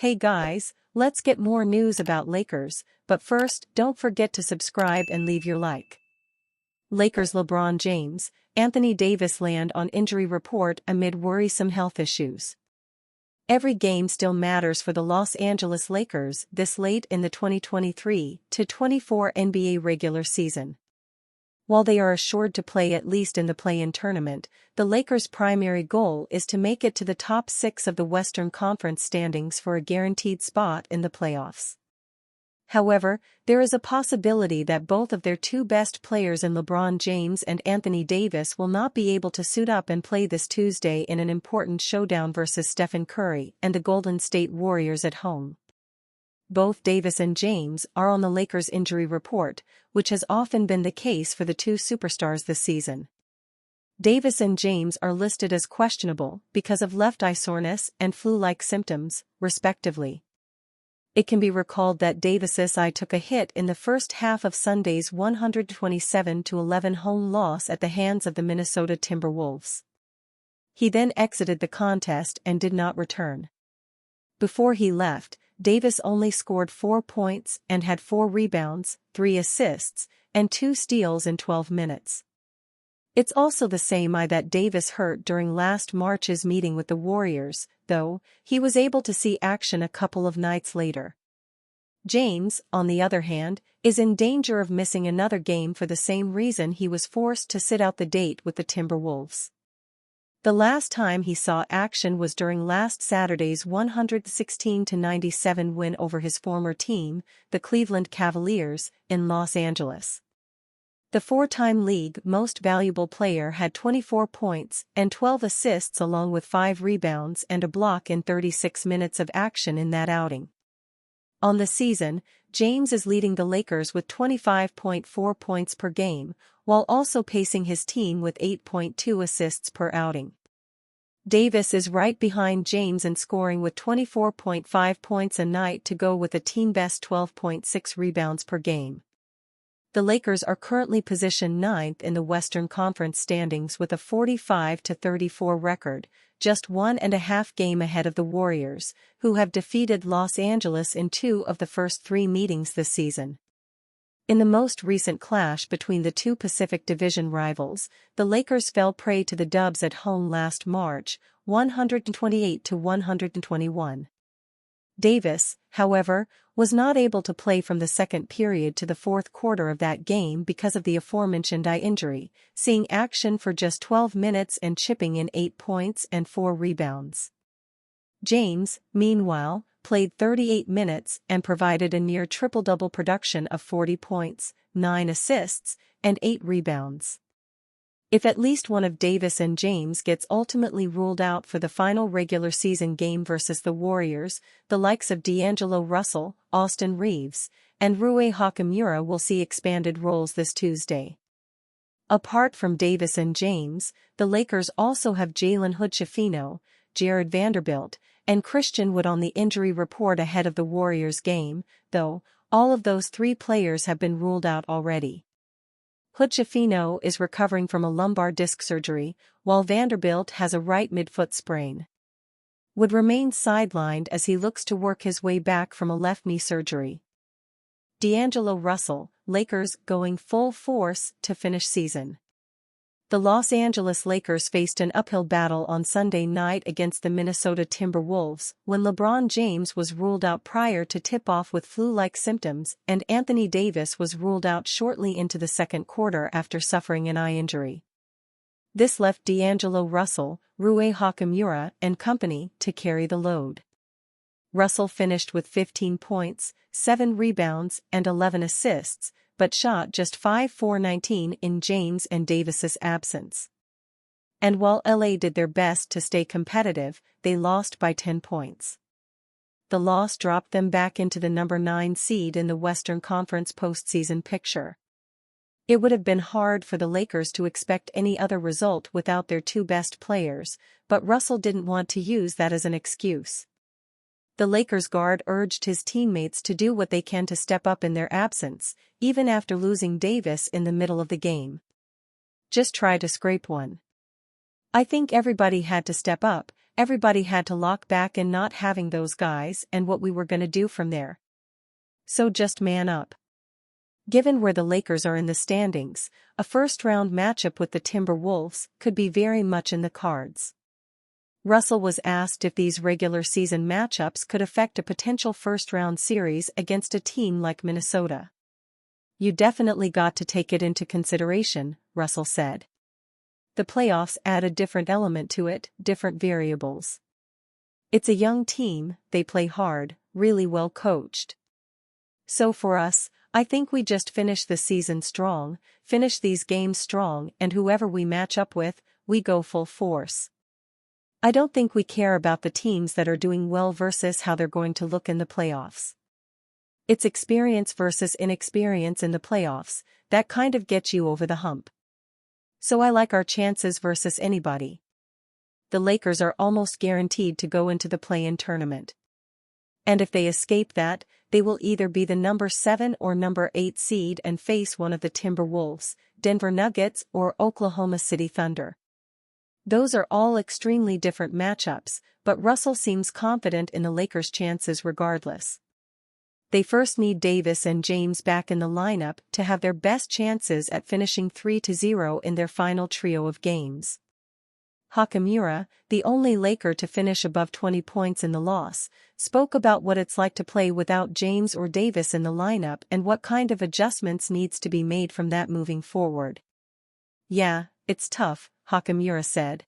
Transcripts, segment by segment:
Hey guys, let's get more news about Lakers, but first, don't forget to subscribe and leave your like. Lakers LeBron James, Anthony Davis land on injury report amid worrisome health issues. Every game still matters for the Los Angeles Lakers this late in the 2023-24 NBA regular season. While they are assured to play at least in the play-in tournament, the Lakers' primary goal is to make it to the top 6 of the Western Conference standings for a guaranteed spot in the playoffs. However, there is a possibility that both of their two best players in LeBron James and Anthony Davis will not be able to suit up and play this Tuesday in an important showdown versus Stephen Curry and the Golden State Warriors at home. Both Davis and James are on the Lakers' injury report, which has often been the case for the two superstars this season. Davis and James are listed as questionable because of left eye soreness and flu-like symptoms, respectively. It can be recalled that Davis's eye took a hit in the first half of Sunday's 127-11 home loss at the hands of the Minnesota Timberwolves. He then exited the contest and did not return. Before he left, Davis only scored 4 points and had 4 rebounds, 3 assists, and 2 steals in 12 minutes. It's also the same eye that Davis hurt during last March's meeting with the Warriors, though he was able to see action a couple of nights later. James, on the other hand, is in danger of missing another game for the same reason he was forced to sit out the date with the Timberwolves. The last time he saw action was during last Saturday's 116-97 win over his former team, the Cleveland Cavaliers, in Los Angeles. The four-time league most valuable player had 24 points and 12 assists along with 5 rebounds and a block in 36 minutes of action in that outing. On the season, James is leading the Lakers with 25.4 points per game, while also pacing his team with 8.2 assists per outing. Davis is right behind James in scoring with 24.5 points a night to go with a team-best 12.6 rebounds per game. The Lakers are currently positioned 9th in the Western Conference standings with a 45-34 record, just 1.5 games ahead of the Warriors, who have defeated Los Angeles in 2 of the first 3 meetings this season. In the most recent clash between the two Pacific Division rivals, the Lakers fell prey to the Dubs at home last March, 128-121. Davis, however, was not able to play from the second period to the fourth quarter of that game because of the aforementioned eye injury, seeing action for just 12 minutes and chipping in 8 points and 4 rebounds. James, meanwhile, played 38 minutes and provided a near triple-double production of 40 points, 9 assists, and 8 rebounds. If at least one of Davis and James gets ultimately ruled out for the final regular season game versus the Warriors, the likes of DAngelo Russell, Austin Reeves, and Rui Hachimura will see expanded roles this Tuesday. Apart from Davis and James, the Lakers also have Jalen Hood-Schifino, Jared Vanderbilt, and Christian Wood on the injury report ahead of the Warriors game, though all of those 3 players have been ruled out already. Hood-Schifino is recovering from a lumbar disc surgery, while Vanderbilt has a right midfoot sprain. Wood remains sidelined as he looks to work his way back from a left knee surgery. DAngelo Russell, Lakers going full force to finish season. The Los Angeles Lakers faced an uphill battle on Sunday night against the Minnesota Timberwolves when LeBron James was ruled out prior to tip-off with flu-like symptoms and Anthony Davis was ruled out shortly into the second quarter after suffering an eye injury. This left DAngelo Russell, Rui Hachimura, and company to carry the load. Russell finished with 15 points, 7 rebounds, and 11 assists, but shot just 5-for-19 in James and Davis's absence. And while LA did their best to stay competitive, they lost by 10 points. The loss dropped them back into the number 9 seed in the Western Conference postseason picture. It would have been hard for the Lakers to expect any other result without their 2 best players, but Russell didn't want to use that as an excuse. The Lakers guard urged his teammates to do what they can to step up in their absence, even after losing Davis in the middle of the game. Just try to scrape one. I think everybody had to step up, everybody had to lock back in not having those guys and what we were gonna do from there. So just man up. Given where the Lakers are in the standings, a first-round matchup with the Timberwolves could be very much in the cards. Russell was asked if these regular season matchups could affect a potential first-round series against a team like Minnesota. "You definitely got to take it into consideration," Russell said. "The playoffs add a different element to it, different variables. It's a young team, they play hard, really well coached. So for us, I think we just finish the season strong, finish these games strong, and whoever we match up with, we go full force. I don't think we care about the teams that are doing well versus how they're going to look in the playoffs. It's experience versus inexperience in the playoffs, that kind of gets you over the hump. So I like our chances versus anybody. The Lakers are almost guaranteed to go into the play-in tournament. And if they escape that, they will either be the number 7 or number 8 seed and face one of the Timberwolves, Denver Nuggets, or Oklahoma City Thunder. Those are all extremely different matchups, but Russell seems confident in the Lakers' chances regardless. They first need Davis and James back in the lineup to have their best chances at finishing 3-0 in their final trio of games. Hachimura, the only Laker to finish above 20 points in the loss, spoke about what it's like to play without James or Davis in the lineup and what kind of adjustments needs to be made from that moving forward. "Yeah, it's tough," Hachimura said.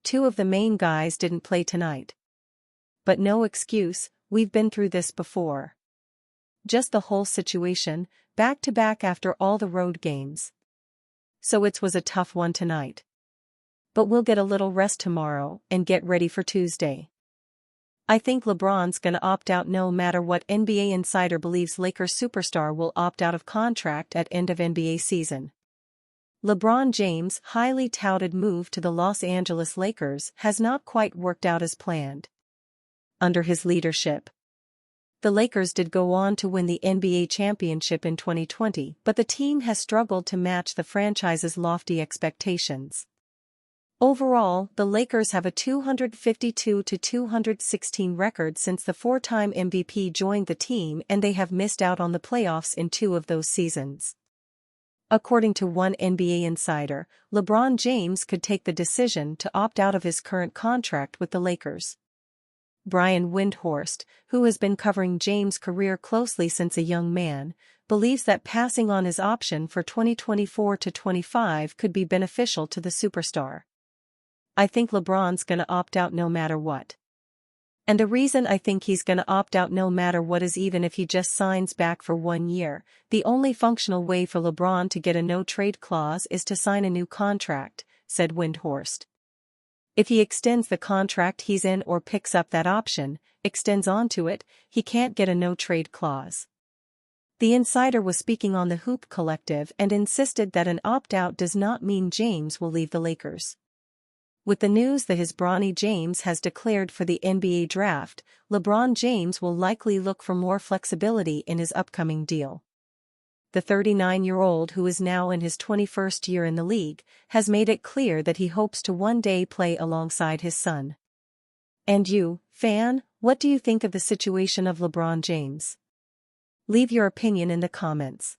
"Two of the main guys didn't play tonight. But no excuse, we've been through this before. Just the whole situation, back-to-back after all the road games. So it was a tough one tonight. But we'll get a little rest tomorrow and get ready for Tuesday. I think LeBron's gonna opt out no matter what. NBA Insider believes Lakers superstar will opt out of contract at end of NBA season. LeBron James' highly touted move to the Los Angeles Lakers has not quite worked out as planned. Under his leadership, the Lakers did go on to win the NBA championship in 2020, but the team has struggled to match the franchise's lofty expectations. Overall, the Lakers have a 252-216 record since the four-time MVP joined the team, and they have missed out on the playoffs in 2 of those seasons. According to one NBA insider, LeBron James could take the decision to opt out of his current contract with the Lakers. Brian Windhorst, who has been covering James' career closely since a young man, believes that passing on his option for 2024-25 could be beneficial to the superstar. "I think LeBron's gonna opt out no matter what. And the reason I think he's gonna opt out no matter what is even if he just signs back for 1 year, the only functional way for LeBron to get a no-trade clause is to sign a new contract," said Windhorst. "If he extends the contract he's in or picks up that option, extends onto it, he can't get a no-trade clause." The insider was speaking on the Hoop Collective and insisted that an opt-out does not mean James will leave the Lakers. With the news that his Bronny James has declared for the NBA draft, LeBron James will likely look for more flexibility in his upcoming deal. The 39-year-old, who is now in his 21st year in the league, has made it clear that he hopes to one day play alongside his son. And you, fan, what do you think of the situation of LeBron James? Leave your opinion in the comments.